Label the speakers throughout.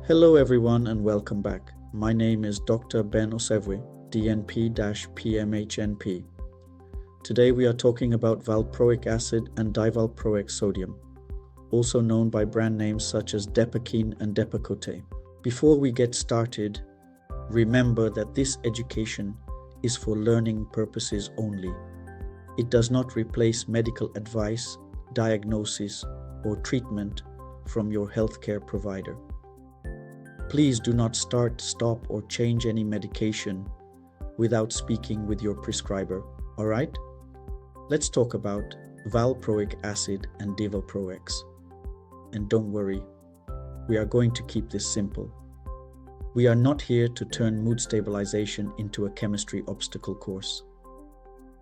Speaker 1: Hello everyone and welcome back. My name is Dr. Ben Osevwe, DNP-PMHNP. Today we are talking about valproic acid and Divalproex sodium, also known by brand names such as Depakote and Depakote. Before we get started, remember that this education is for learning purposes only. It does not replace medical advice, diagnosis, or treatment from your healthcare provider. Please do not start, stop, or change any medication without speaking with your prescriber, alright? Let's talk about valproic acid and Divalproex. And don't worry, we are going to keep this simple. We are not here to turn mood stabilization into a chemistry obstacle course.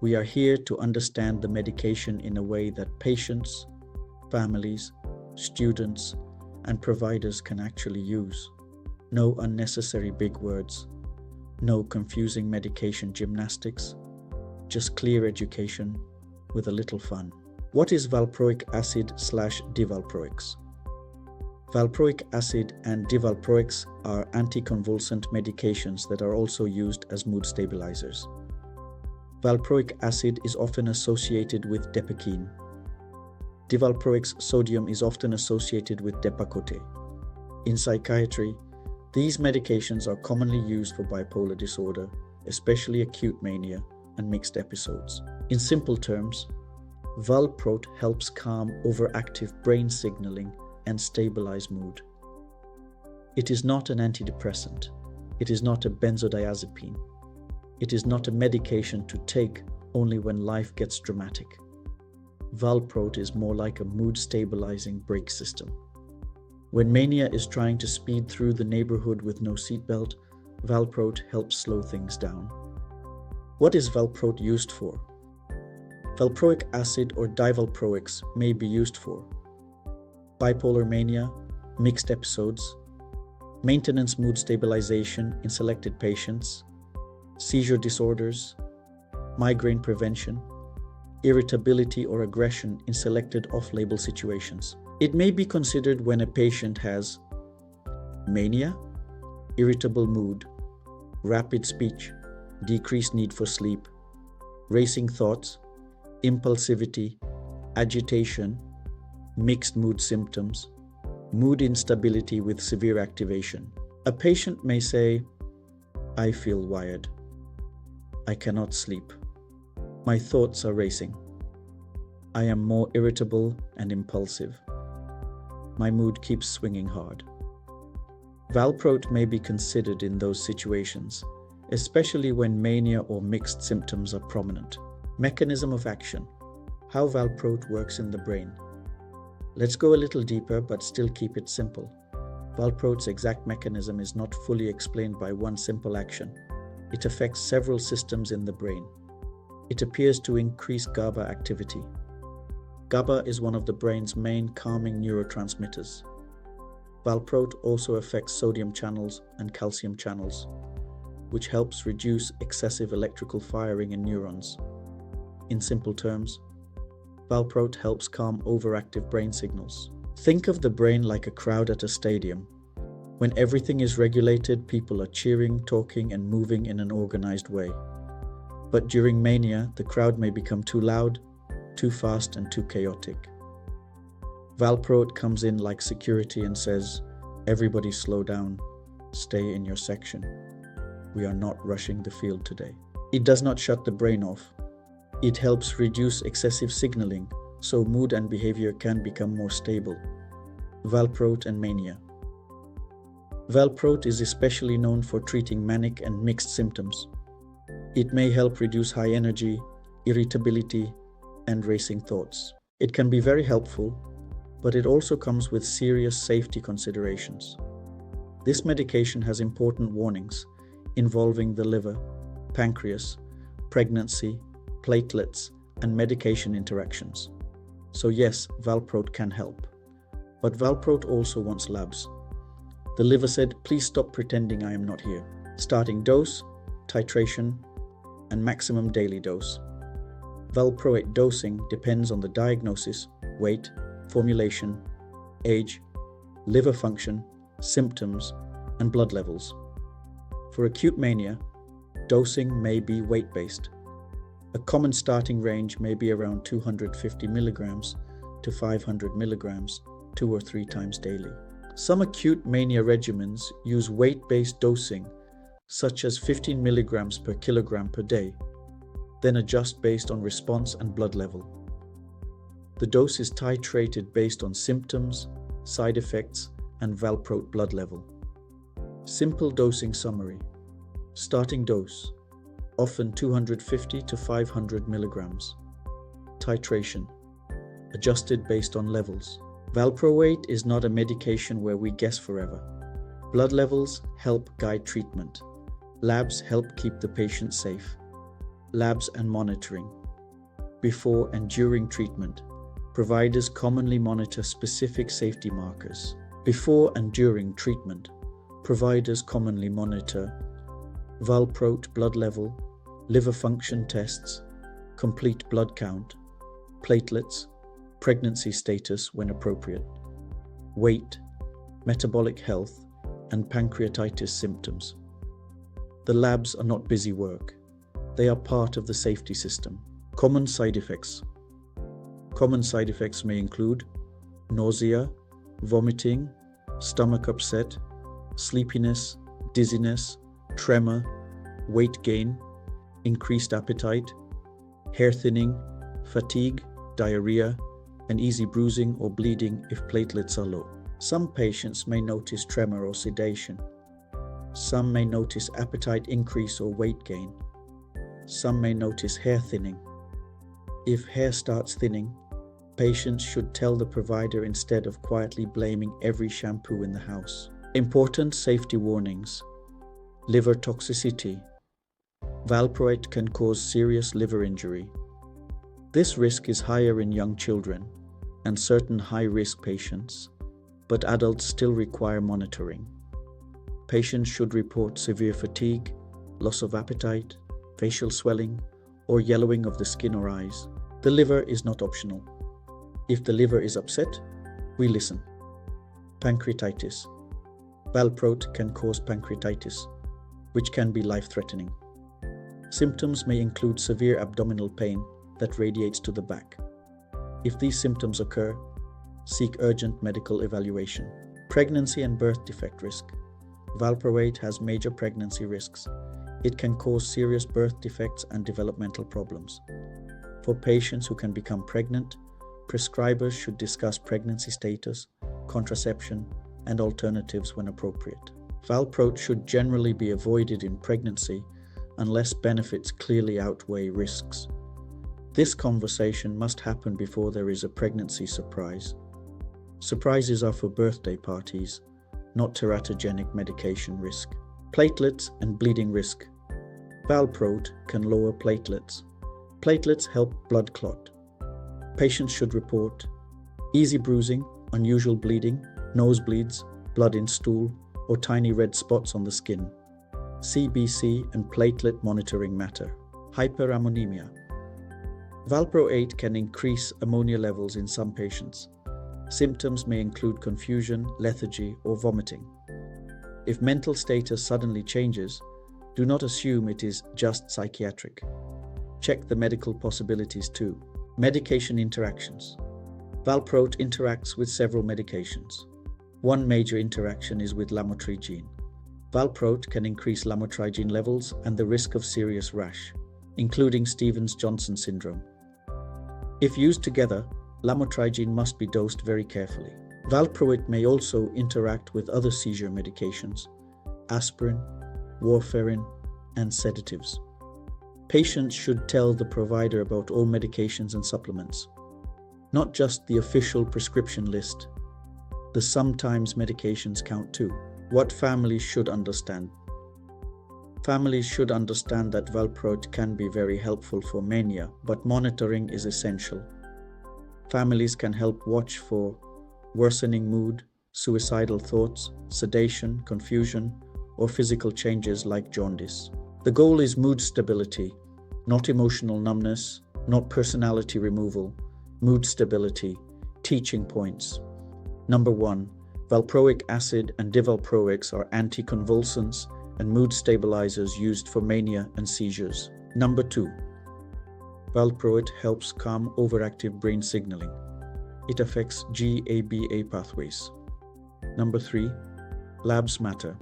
Speaker 1: We are here to understand the medication in a way that patients, families, students, and providers can actually use. No unnecessary big words, no confusing medication gymnastics, just clear education with a little fun. What is valproic acid/Divalproex? Valproic acid and Divalproex are anticonvulsant medications that are also used as mood stabilizers. Valproic acid is often associated with Depakote. Divalproex sodium is often associated with Depakote. In psychiatry, these medications are commonly used for bipolar disorder, especially acute mania and mixed episodes. In simple terms, Valproic helps calm overactive brain signaling and stabilize mood. It is not an antidepressant. It is not a benzodiazepine. It is not a medication to take only when life gets dramatic. Valproic is more like a mood-stabilizing brake system. When mania is trying to speed through the neighborhood with no seatbelt, Valproic helps slow things down. What is Valproic used for? Valproic acid or Divalproex may be used for bipolar mania, mixed episodes, maintenance mood stabilization in selected patients, seizure disorders, migraine prevention, irritability or aggression in selected off-label situations. It may be considered when a patient has mania, irritable mood, rapid speech, decreased need for sleep, racing thoughts, impulsivity, agitation, mixed mood symptoms, mood instability with severe activation. A patient may say, "I feel wired. I cannot sleep. My thoughts are racing. I am more irritable and impulsive. My mood keeps swinging hard." Valproic may be considered in those situations, especially when mania or mixed symptoms are prominent. Mechanism of action. How Valproic works in the brain. Let's go a little deeper but still keep it simple. Valproic's exact mechanism is not fully explained by one simple action. It affects several systems in the brain. It appears to increase GABA activity. GABA is one of the brain's main calming neurotransmitters. Valproic also affects sodium channels and calcium channels, which helps reduce excessive electrical firing in neurons. In simple terms, Valproic helps calm overactive brain signals. Think of the brain like a crowd at a stadium. When everything is regulated, people are cheering, talking, and moving in an organized way. But during mania, the crowd may become too loud, too fast, and too chaotic. Valproic comes in like security and says, "Everybody slow down, stay in your section. We are not rushing the field today." It does not shut the brain off. It helps reduce excessive signaling so mood and behavior can become more stable. Valproic and mania. Valproic is especially known for treating manic and mixed symptoms. It may help reduce high energy, irritability, and racing thoughts. It can be very helpful, but it also comes with serious safety considerations. This medication has important warnings involving the liver, pancreas, pregnancy, platelets, and medication interactions. So yes, Valproic can help. But Valproic also wants labs. The liver said, "Please stop pretending I am not here." Starting dose, titration, and maximum daily dose. Valproic dosing depends on the diagnosis, weight, formulation, age, liver function, symptoms, and blood levels. For acute mania, dosing may be weight-based. A common starting range may be around 250 milligrams to 500 milligrams 2 or 3 times daily. Some acute mania regimens use weight-based dosing, such as 15 milligrams per kilogram per day, then adjust based on response and blood level. The dose is titrated based on symptoms, side effects, and Valproic blood level. Simple dosing summary. Starting dose, often 250 to 500 milligrams. Titration, adjusted based on levels. Valproic is not a medication where we guess forever. Blood levels help guide treatment. Labs help keep the patient safe. Labs and monitoring. Before and during treatment, providers commonly monitor specific safety markers. Before and during treatment, providers commonly monitor Valproic blood level, liver function tests, complete blood count, platelets, pregnancy status when appropriate, weight, metabolic health, and pancreatitis symptoms. The labs are not busy work. They are part of the safety system. Common side effects. Common side effects may include nausea, vomiting, stomach upset, sleepiness, dizziness, tremor, weight gain, increased appetite, hair thinning, fatigue, diarrhea, and easy bruising or bleeding if platelets are low. Some patients may notice tremor or sedation. Some may notice appetite increase or weight gain. Some may notice hair thinning. If hair starts thinning, patients should tell the provider instead of quietly blaming every shampoo in the house. Important safety warnings. Liver toxicity. Valproic can cause serious liver injury. This risk is higher in young children and certain high-risk patients, but adults still require monitoring. Patients should report severe fatigue, loss of appetite, facial swelling, or yellowing of the skin or eyes. The liver is not optional. If the liver is upset, we listen. Pancreatitis. Valproic can cause pancreatitis, which can be life-threatening. Symptoms may include severe abdominal pain that radiates to the back. If these symptoms occur, seek urgent medical evaluation. Pregnancy and birth defect risk. Valproic has major pregnancy risks. It can cause serious birth defects and developmental problems. For patients who can become pregnant, prescribers should discuss pregnancy status, contraception, and alternatives when appropriate. Valproic should generally be avoided in pregnancy unless benefits clearly outweigh risks. This conversation must happen before there is a pregnancy surprise. Surprises are for birthday parties, not teratogenic medication risk. Platelets and bleeding risk. Valproic can lower platelets. Platelets help blood clot. Patients should report easy bruising, unusual bleeding, nosebleeds, blood in stool, or tiny red spots on the skin. CBC and platelet monitoring matter. Hyperammonemia. Valproic can increase ammonia levels in some patients. Symptoms may include confusion, lethargy, or vomiting. If mental status suddenly changes, do not assume it is just psychiatric. Check the medical possibilities too. Medication interactions. Valproic interacts with several medications. One major interaction is with lamotrigine. Valproic can increase lamotrigine levels and the risk of serious rash, including Stevens-Johnson syndrome. If used together, lamotrigine must be dosed very carefully. Valproic may also interact with other seizure medications, aspirin, warfarin, and sedatives. Patients should tell the provider about all medications and supplements, not just the official prescription list. The sometimes medications count too. What families should understand. Families should understand that Valproic can be very helpful for mania, but monitoring is essential. Families can help watch for worsening mood, suicidal thoughts, sedation, confusion, or physical changes like jaundice. The goal is mood stability, not emotional numbness, not personality removal, mood stability. Teaching points. Number 1. Valproic acid and Divalproex are anticonvulsants and mood stabilizers used for mania and seizures. Number 2. Valproic helps calm overactive brain signaling. It affects GABA pathways. Number 3. Labs matter.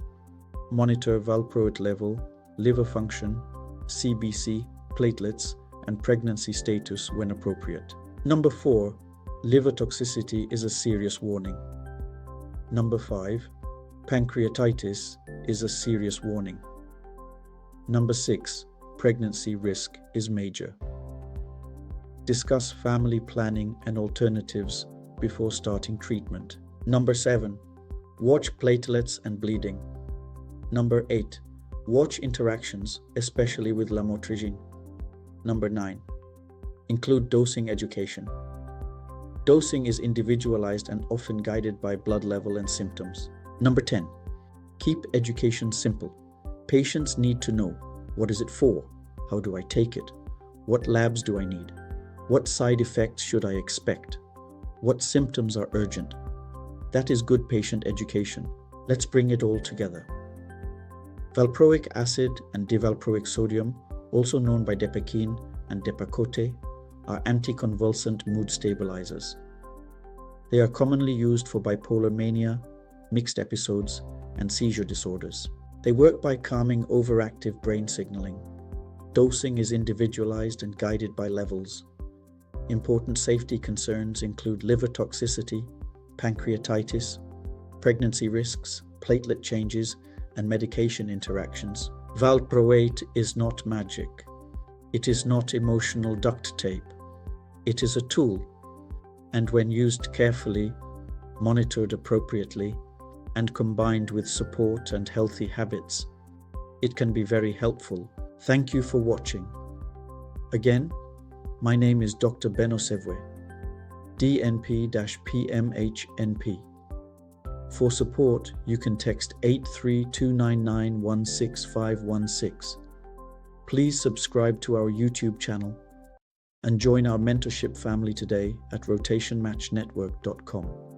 Speaker 1: Monitor valproic level, liver function, CBC, platelets, and pregnancy status when appropriate. Number 4. Liver toxicity is a serious warning. Number 5. Pancreatitis is a serious warning. Number 6. Pregnancy risk is major. Discuss family planning and alternatives before starting treatment. Number 7. Watch platelets and bleeding. Number 8. Watch interactions, especially with lamotrigine. Number 9. Include dosing education. Dosing is individualized and often guided by blood level and symptoms. Number 10. Keep education simple. Patients need to know, what is it for? How do I take it? What labs do I need? What side effects should I expect? What symptoms are urgent? That is good patient education. Let's bring it all together. Valproic acid and Divalproex sodium, also known by Depakote and Depakote, are anticonvulsant mood stabilizers. They are commonly used for bipolar mania, mixed episodes, and seizure disorders. They work by calming overactive brain signaling. Dosing is individualized and guided by levels. Important safety concerns include liver toxicity, pancreatitis, pregnancy risks, platelet changes, and medication interactions. Valproic is not magic. It is not emotional duct tape. It is a tool, and when used carefully, monitored appropriately, and combined with support and healthy habits, it can be very helpful. Thank you for watching. Again, my name is Dr. Ben Osevwe, DNP-PMHNP. For support, you can text 83299 Please subscribe to our YouTube channel and join our mentorship family today at rotationmatchnetwork.com.